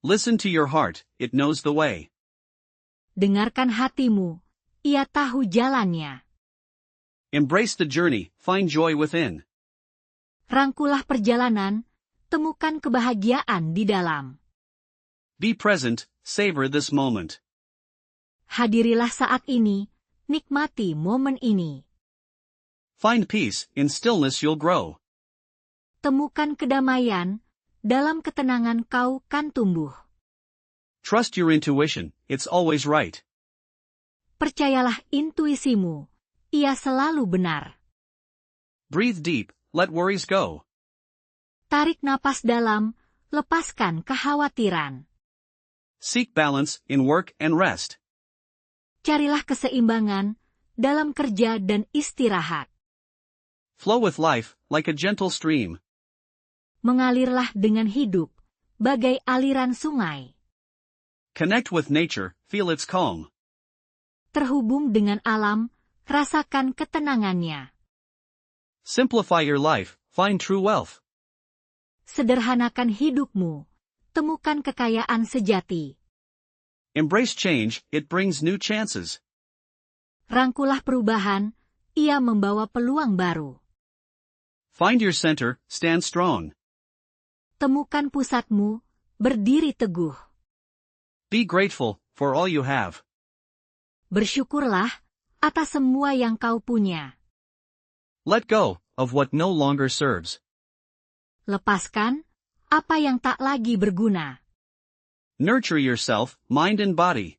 Listen to your heart, it knows the way. Dengarkan hatimu, ia tahu jalannya. Embrace the journey, find joy within. Rangkulah perjalanan, temukan kebahagiaan di dalam. Be present, savor this moment. Hadirilah saat ini, nikmati momen ini. Find peace, in stillness you'll grow. Temukan kedamaian, dalam ketenangan kau kan tumbuh. Trust your intuition, it's always right. Percayalah intuisimu, ia selalu benar. Breathe deep, let worries go. Tarik napas dalam, lepaskan kekhawatiran. Seek balance, in work and rest. Carilah keseimbangan, dalam kerja dan istirahat. Flow with life, like a gentle stream. Mengalirlah dengan hidup, bagai aliran sungai. Connect with nature, feel its calm. Terhubung dengan alam, rasakan ketenangannya. Simplify your life, find true wealth. Sederhanakan hidupmu, temukan kekayaan sejati. Embrace change, it brings new chances. Rangkulah perubahan, ia membawa peluang baru. Find your center, stand strong. Temukan pusatmu, berdiri teguh. Be grateful, for all you have. Bersyukurlah, atas semua yang kau punya. Let go, of what no longer serves. Lepaskan, apa yang tak lagi berguna. Nurture yourself, mind and body.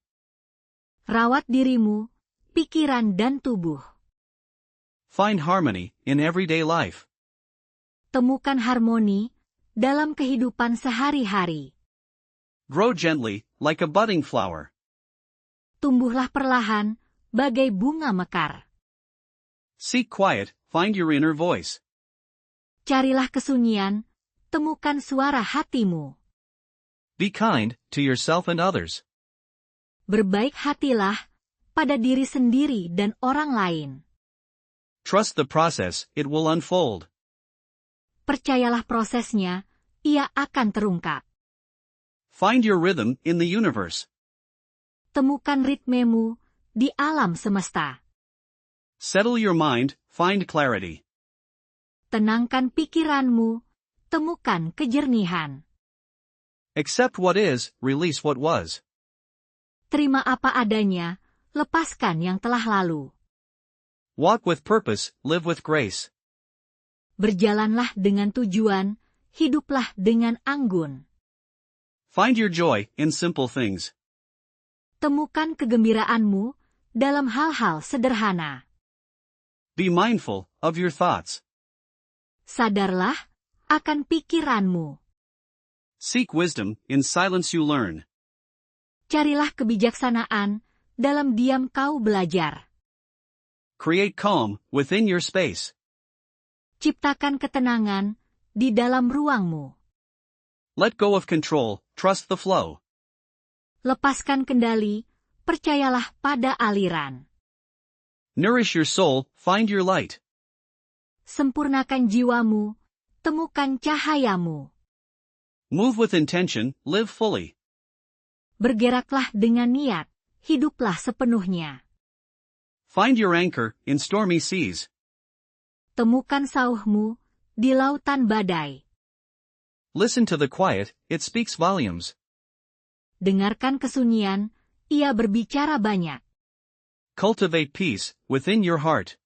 Rawat dirimu, pikiran dan tubuh. Find harmony, in everyday life. Temukan harmoni, dalam kehidupan sehari-hari. Grow gently, like a budding flower. Tumbuhlah perlahan, bagai bunga mekar. Seek quiet, find your inner voice. Carilah kesunyian, temukan suara hatimu. Be kind, to yourself and others. Berbaik hatilah, pada diri sendiri dan orang lain. Trust the process, it will unfold. Percayalah prosesnya, ia akan terungkap. Find your rhythm, in the universe. Temukan ritmemu, di alam semesta. Settle your mind, find clarity. Tenangkan pikiranmu, temukan kejernihan. Accept what is, release what was. Terima apa adanya, lepaskan yang telah lalu. Walk with purpose, live with grace. Berjalanlah dengan tujuan, hiduplah dengan anggun. Find your joy, in simple things. Temukan kegembiraanmu, dalam hal-hal sederhana. Be mindful, of your thoughts. Sadarlah, akan pikiranmu. Seek wisdom, in silence you learn. Carilah kebijaksanaan, dalam diam kau belajar. Create calm, within your space. Ciptakan ketenangan, di dalam ruangmu. Let go of control, trust the flow. Lepaskan kendali, percayalah pada aliran. Nourish your soul, find your light. Sempurnakan jiwamu, temukan cahayamu. Move with intention, live fully. Bergeraklah dengan niat, hiduplah sepenuhnya. Find your anchor, in stormy seas. Temukan sauhmu, di lautan badai. Listen to the quiet, it speaks volumes. Dengarkan kesunyian, ia berbicara banyak. Cultivate peace, within your heart.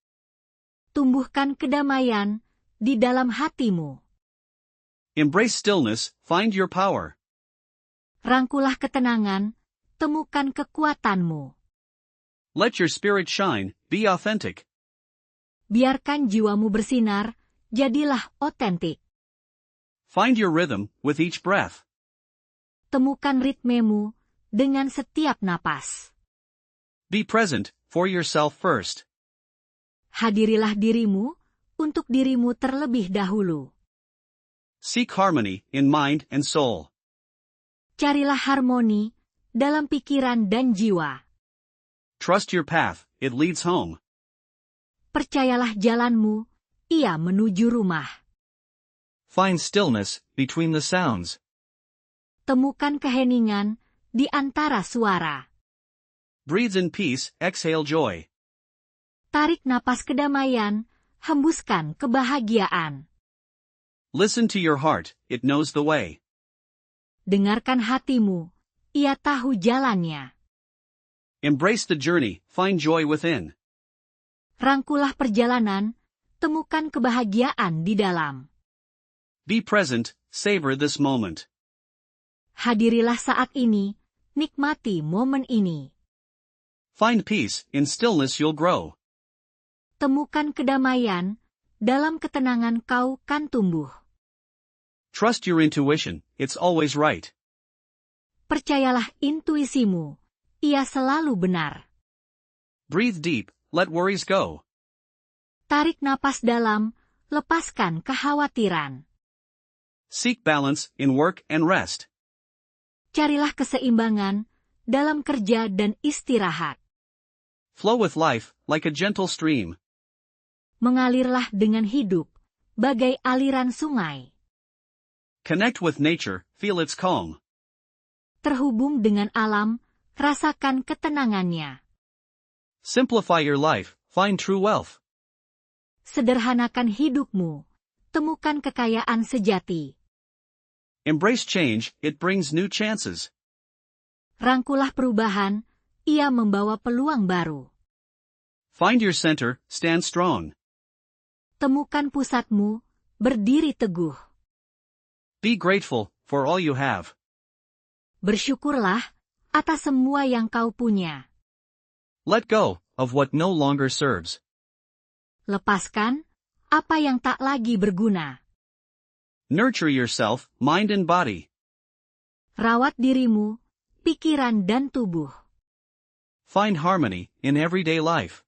Tumbuhkan kedamaian, di dalam hatimu. Embrace stillness, find your power. Rangkulah ketenangan, temukan kekuatanmu. Let your spirit shine, be authentic. Biarkan jiwamu bersinar, jadilah otentik. Find your rhythm, with each breath. Temukan ritmemu, dengan setiap napas. Be present, for yourself first. Hadirilah dirimu, untuk dirimu terlebih dahulu. Seek harmony, in mind and soul. Carilah harmoni, dalam pikiran dan jiwa. Trust your path, it leads home. Percayalah jalanmu, ia menuju rumah. Find stillness, between the sounds. temukan keheningan di antara suara. Breathe in peace, exhale joy. Tarik napas kedamaian, hembuskan kebahagiaan. Listen to your heart, it knows the way. Dengarkan hatimu, ia tahu jalannya. Embrace the journey, find joy within. Rangkulah perjalanan, temukan kebahagiaan di dalam. Be present, savor this moment. Hadirilah saat ini, nikmati momen ini. Find peace, in stillness you'll grow. Temukan kedamaian, dalam ketenangan kau kan tumbuh. Trust your intuition, it's always right. Percayalah intuisimu, ia selalu benar. Breathe deep, let worries go. Tarik napas dalam, lepaskan kekhawatiran. Seek balance, in work and rest. Carilah keseimbangan, dalam kerja dan istirahat. Flow with life, like a gentle stream. Mengalirlah dengan hidup, bagai aliran sungai. Connect with nature, feel its calm. Terhubung dengan alam, rasakan ketenangannya. Simplify your life, find true wealth. Sederhanakan hidupmu, temukan kekayaan sejati. Embrace change, it brings new chances. Rangkulah perubahan, ia membawa peluang baru. Find your center, stand strong. Temukan pusatmu, berdiri teguh. Be grateful, for all you have. Bersyukurlah, atas semua yang kau punya. Let go, of what no longer serves. Lepaskan, apa yang tak lagi berguna. Nurture yourself, mind and body. Rawat dirimu, pikiran dan tubuh. Find harmony, in everyday life.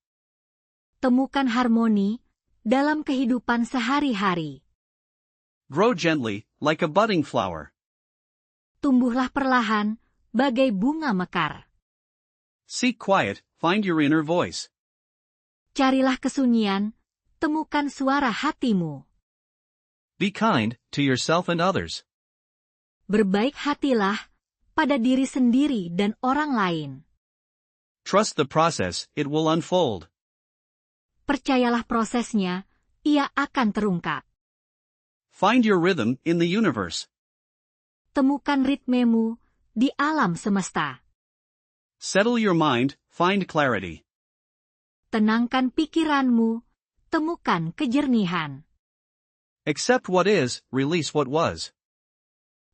Temukan harmoni, dalam kehidupan sehari-hari. Grow gently, like a budding flower. Tumbuhlah perlahan, bagai bunga mekar. Seek quiet, find your inner voice. Carilah kesunyian, temukan suara hatimu. Be kind, to yourself and others. Berbaik hatilah, pada diri sendiri dan orang lain. Trust the process, it will unfold. Percayalah prosesnya, ia akan terungkap. Find your rhythm, in the universe. Temukan ritmemu, di alam semesta. Settle your mind, find clarity. Tenangkan pikiranmu, temukan kejernihan. Accept what is, release what was.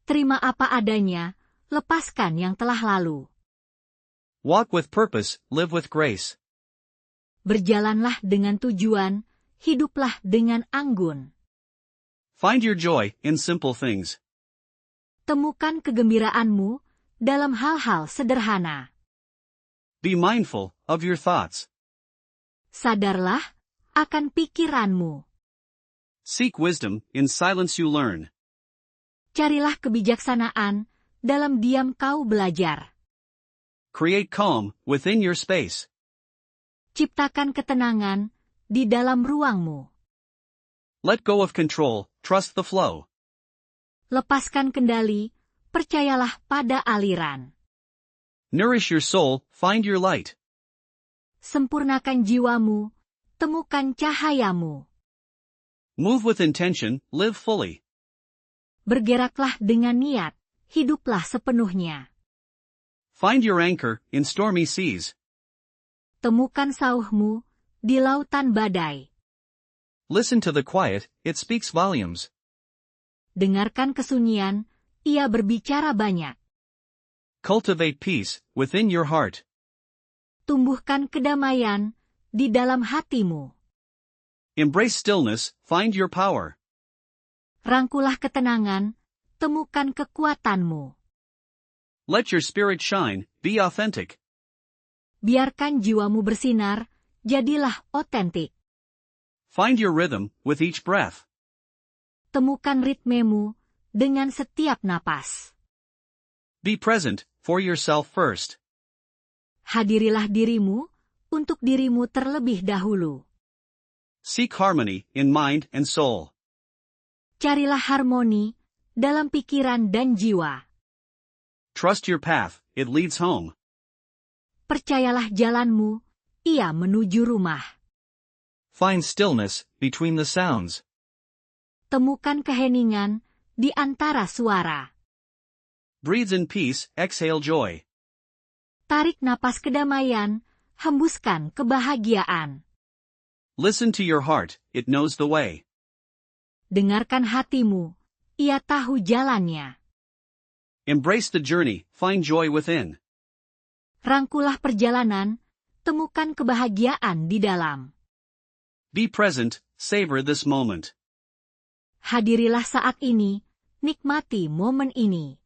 Terima apa adanya, lepaskan yang telah lalu. Walk with purpose, live with grace. Berjalanlah dengan tujuan, hiduplah dengan anggun. Find your joy, in simple things. Temukan kegembiraanmu, dalam hal-hal sederhana. Be mindful, of your thoughts. Sadarlah, akan pikiranmu. Seek wisdom, in silence you learn. Carilah kebijaksanaan, dalam diam kau belajar. Create calm, within your space. Ciptakan ketenangan, di dalam ruangmu. Let go of control, trust the flow. Lepaskan kendali, percayalah pada aliran. Nourish your soul, find your light. Sempurnakan jiwamu, temukan cahayamu. Move with intention, live fully. Bergeraklah dengan niat, hiduplah sepenuhnya. Find your anchor, in stormy seas. Temukan sauhmu, di lautan badai. Listen to the quiet, it speaks volumes. Dengarkan kesunyian, ia berbicara banyak. Cultivate peace, within your heart. Tumbuhkan kedamaian, di dalam hatimu. Embrace stillness, find your power. Rangkulah ketenangan, temukan kekuatanmu. Let your spirit shine, be authentic. Biarkan jiwamu bersinar, jadilah otentik. Find your rhythm, with each breath. Temukan ritmemu, dengan setiap napas. Be present, for yourself first. Hadirilah dirimu, untuk dirimu terlebih dahulu. Seek harmony, in mind and soul. Carilah harmoni, dalam pikiran dan jiwa. Trust your path, it leads home. Percayalah jalanmu, ia menuju rumah. Find stillness between the sounds. Temukan keheningan di antara suara. Breathe in peace, exhale joy. Tarik napas kedamaian, hembuskan kebahagiaan. Listen to your heart, it knows the way. Dengarkan hatimu, ia tahu jalannya. Embrace the journey, find joy within. Rangkulah perjalanan, temukan kebahagiaan di dalam. Be present, savor this moment. Hadirilah saat ini, nikmati momen ini.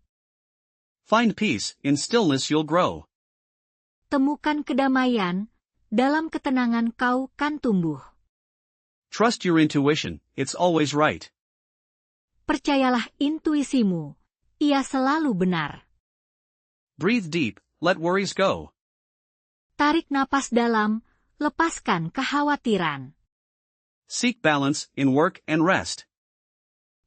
Find peace, in stillness you'll grow. Temukan kedamaian, dalam ketenangan kau kan tumbuh. Trust your intuition, it's always right. Percayalah intuisimu, ia selalu benar. Breathe deep, let worries go. Tarik napas dalam, lepaskan kekhawatiran. Seek balance in work and rest.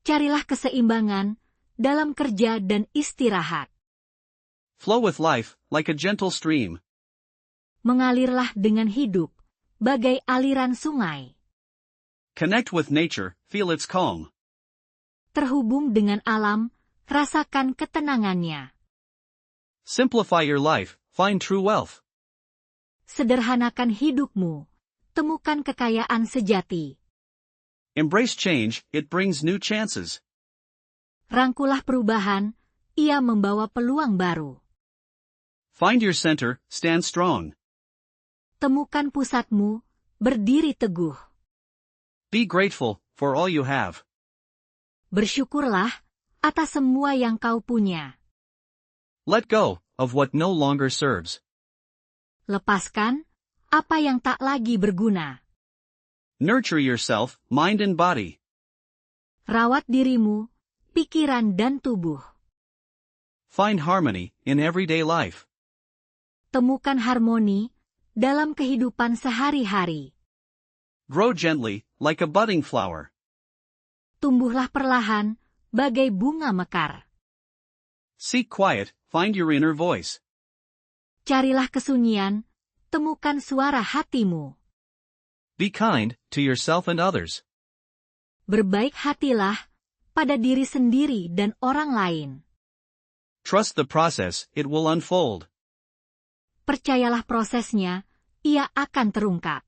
Carilah keseimbangan dalam kerja dan istirahat. Flow with life, like a gentle stream. Mengalirlah dengan hidup, bagai aliran sungai. Connect with nature, feel its calm. Terhubung dengan alam, rasakan ketenangannya. Simplify your life, find true wealth. Sederhanakan hidupmu, temukan kekayaan sejati. Embrace change, it brings new chances. Rangkulah perubahan, ia membawa peluang baru. Find your center, stand strong. Temukan pusatmu, berdiri teguh. Be grateful for all you have. Bersyukurlah atas semua yang kau punya. Let go of what no longer serves. Lepaskan apa yang tak lagi berguna. Nurture yourself, mind and body. Rawat dirimu, pikiran dan tubuh. Find harmony in everyday life. Temukan harmoni dalam kehidupan sehari-hari. Grow gently, like a budding flower. Tumbuhlah perlahan, bagai bunga mekar. Seek quiet, find your inner voice. Carilah kesunyian, temukan suara hatimu. Be kind to yourself and others. Berbaik hatilah pada diri sendiri dan orang lain. Trust the process, it will unfold. Percayalah prosesnya, ia akan terungkap.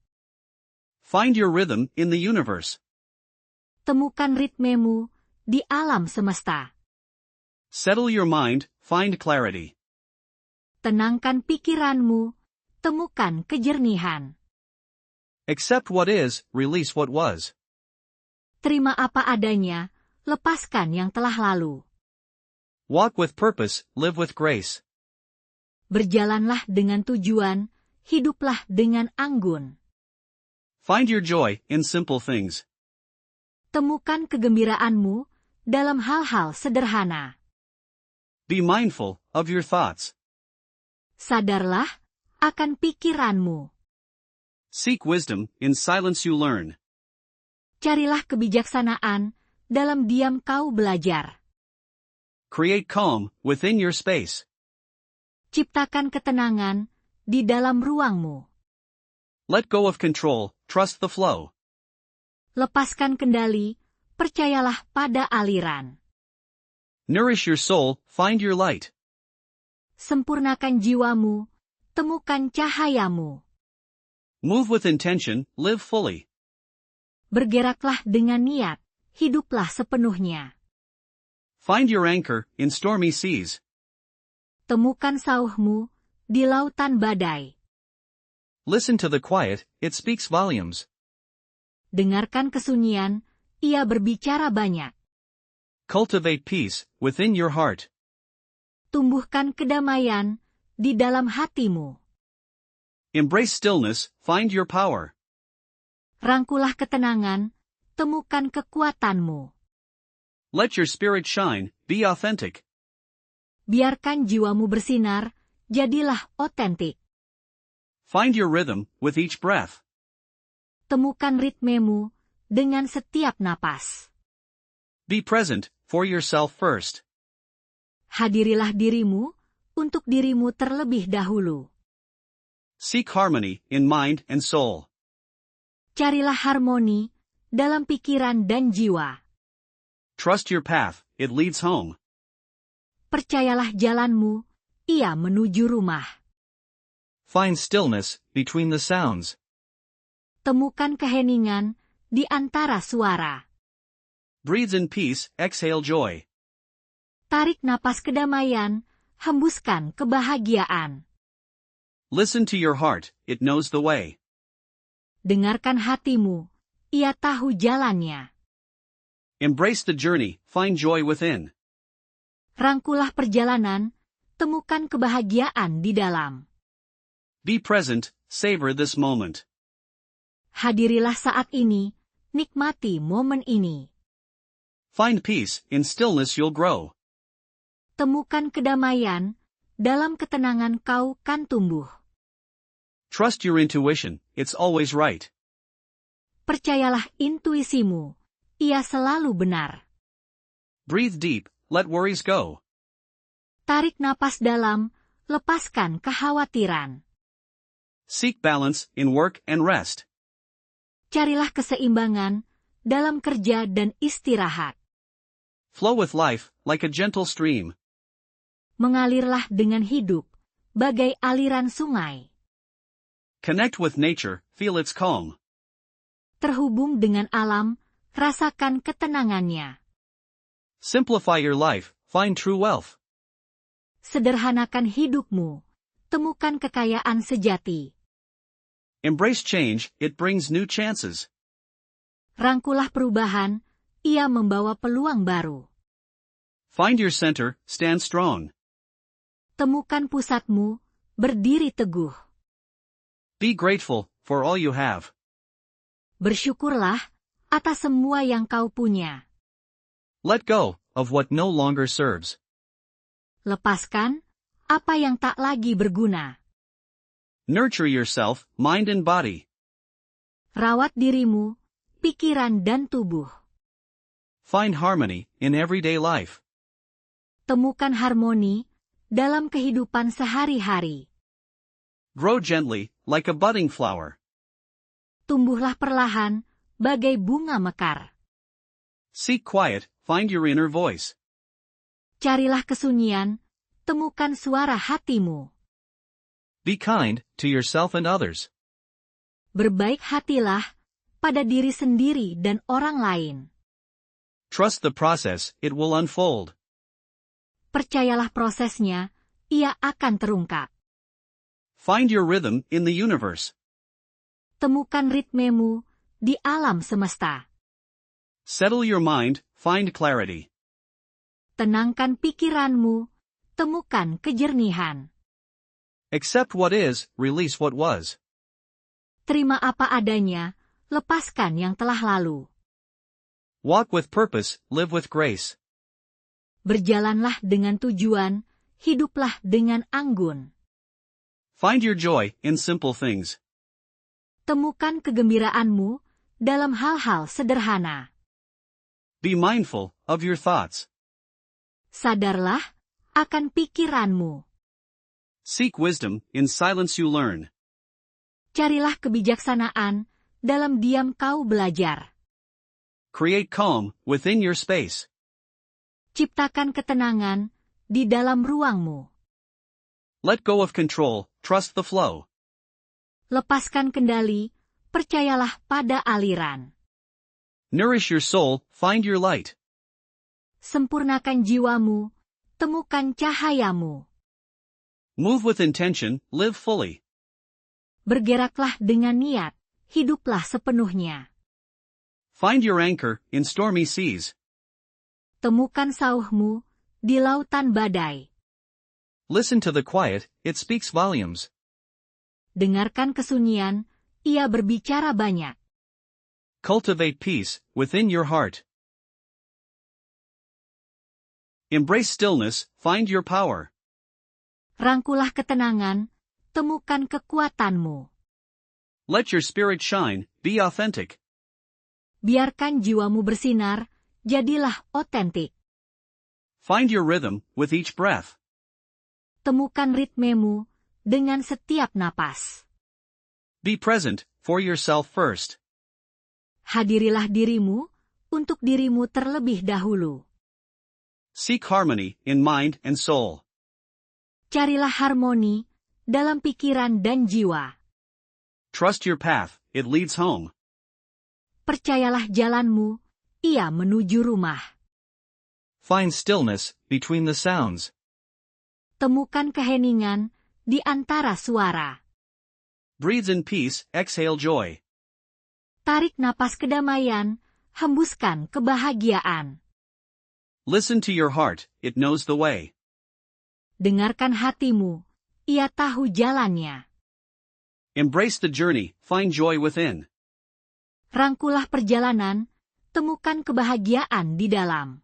Find your rhythm in the universe. Temukan ritmemu di alam semesta. Settle your mind, find clarity. Tenangkan pikiranmu, temukan kejernihan. Accept what is, release what was. Terima apa adanya, lepaskan yang telah lalu. Walk with purpose, live with grace. Berjalanlah dengan tujuan, hiduplah dengan anggun. Find your joy in simple things. Temukan kegembiraanmu dalam hal-hal sederhana. Be mindful of your thoughts. Sadarlah akan pikiranmu. Seek wisdom in silence you learn. Carilah kebijaksanaan, dalam diam kau belajar. Create calm within your space. Ciptakan ketenangan di dalam ruangmu. Let go of control, trust the flow. Lepaskan kendali, percayalah pada aliran. Nourish your soul, find your light. Sempurnakan jiwamu, temukan cahayamu. Move with intention, live fully. Bergeraklah dengan niat, hiduplah sepenuhnya. Find your anchor in stormy seas. Temukan sauhmu di lautan badai. Listen to the quiet, it speaks volumes. Dengarkan kesunyian, ia berbicara banyak. Cultivate peace within your heart. Tumbuhkan kedamaian di dalam hatimu. Embrace stillness, find your power. Rangkulah ketenangan, temukan kekuatanmu. Let your spirit shine, be authentic. Biarkan jiwamu bersinar, jadilah otentik. Find your rhythm with each breath. Temukan ritmemu dengan setiap napas. Be present for yourself first. Hadirilah dirimu untuk dirimu terlebih dahulu. Seek harmony in mind and soul. Carilah harmoni dalam pikiran dan jiwa. Trust your path, it leads home. Percayalah jalanmu, ia menuju rumah. Find stillness between the sounds. Temukan keheningan di antara suara. Breathe in peace, exhale joy. Tarik napas kedamaian, hembuskan kebahagiaan. Listen to your heart, it knows the way. Dengarkan hatimu, ia tahu jalannya. Embrace the journey, find joy within. Rangkulah perjalanan, temukan kebahagiaan di dalam. Be present, savor this moment. Hadirilah saat ini, nikmati momen ini. Find peace, in stillness you'll grow. Temukan kedamaian, dalam ketenangan kau kan tumbuh. Trust your intuition, it's always right. Percayalah intuisimu, ia selalu benar. Breathe deep, let worries go. Tarik napas dalam, lepaskan kekhawatiran. Seek balance in work and rest. Carilah keseimbangan dalam kerja dan istirahat. Flow with life, like a gentle stream. Mengalirlah dengan hidup, bagai aliran sungai. Connect with nature, feel its calm. Terhubung dengan alam, rasakan ketenangannya. Simplify your life, find true wealth. Sederhanakan hidupmu, temukan kekayaan sejati. Embrace change, it brings new chances. Rangkulah perubahan, ia membawa peluang baru. Find your center, stand strong. Temukan pusatmu, berdiri teguh. Be grateful for all you have. Bersyukurlah atas semua yang kau punya. Let go of what no longer serves. Lepaskan apa yang tak lagi berguna. Nurture yourself, mind and body. Rawat dirimu, pikiran dan tubuh. Find harmony in everyday life. Temukan harmoni dalam kehidupan sehari-hari. Grow gently, like a budding flower. Tumbuhlah perlahan, bagai bunga mekar. Seek quiet, find your inner voice. Carilah kesunyian, temukan suara hatimu. Be kind to yourself and others. Berbaik hatilah pada diri sendiri dan orang lain. Trust the process, it will unfold. Percayalah prosesnya, ia akan terungkap. Find your rhythm in the universe. Temukan ritmemu di alam semesta. Settle your mind, find clarity. Tenangkan pikiranmu, temukan kejernihan. Accept what is, release what was. Terima apa adanya, lepaskan yang telah lalu. Walk with purpose, live with grace. Berjalanlah dengan tujuan, hiduplah dengan anggun. Find your joy in simple things. Temukan kegembiraanmu dalam hal-hal sederhana. Be mindful of your thoughts. Sadarlah akan pikiranmu. Seek wisdom, in silence you learn. Carilah kebijaksanaan, dalam diam kau belajar. Create calm within your space. Ciptakan ketenangan di dalam ruangmu. Let go of control, trust the flow. Lepaskan kendali, percayalah pada aliran. Nourish your soul, find your light. Sempurnakan jiwamu, temukan cahayamu. Move with intention, live fully. Bergeraklah dengan niat, hiduplah sepenuhnya. Find your anchor in stormy seas. Temukan sauhmu di lautan badai. Listen to the quiet, it speaks volumes. Dengarkan kesunyian, ia berbicara banyak. Cultivate peace within your heart. Embrace stillness, find your power. Rangkulah ketenangan, temukan kekuatanmu. Let your spirit shine, be authentic. Biarkan jiwamu bersinar, jadilah otentik. Find your rhythm with each breath. temukan ritmemu dengan setiap napas. Be present for yourself first. Hadirilah dirimu untuk dirimu terlebih dahulu. Seek harmony in mind and soul. Carilah harmoni dalam pikiran dan jiwa. Trust your path, it leads home. Percayalah jalanmu, ia menuju rumah. Find stillness between the sounds. Temukan keheningan di antara suara. Breathe in peace, exhale joy. Tarik napas kedamaian, hembuskan kebahagiaan. Listen to your heart, it knows the way. Dengarkan hatimu, ia tahu jalannya. Embrace the journey, find joy within. Rangkulah perjalanan, temukan kebahagiaan di dalam.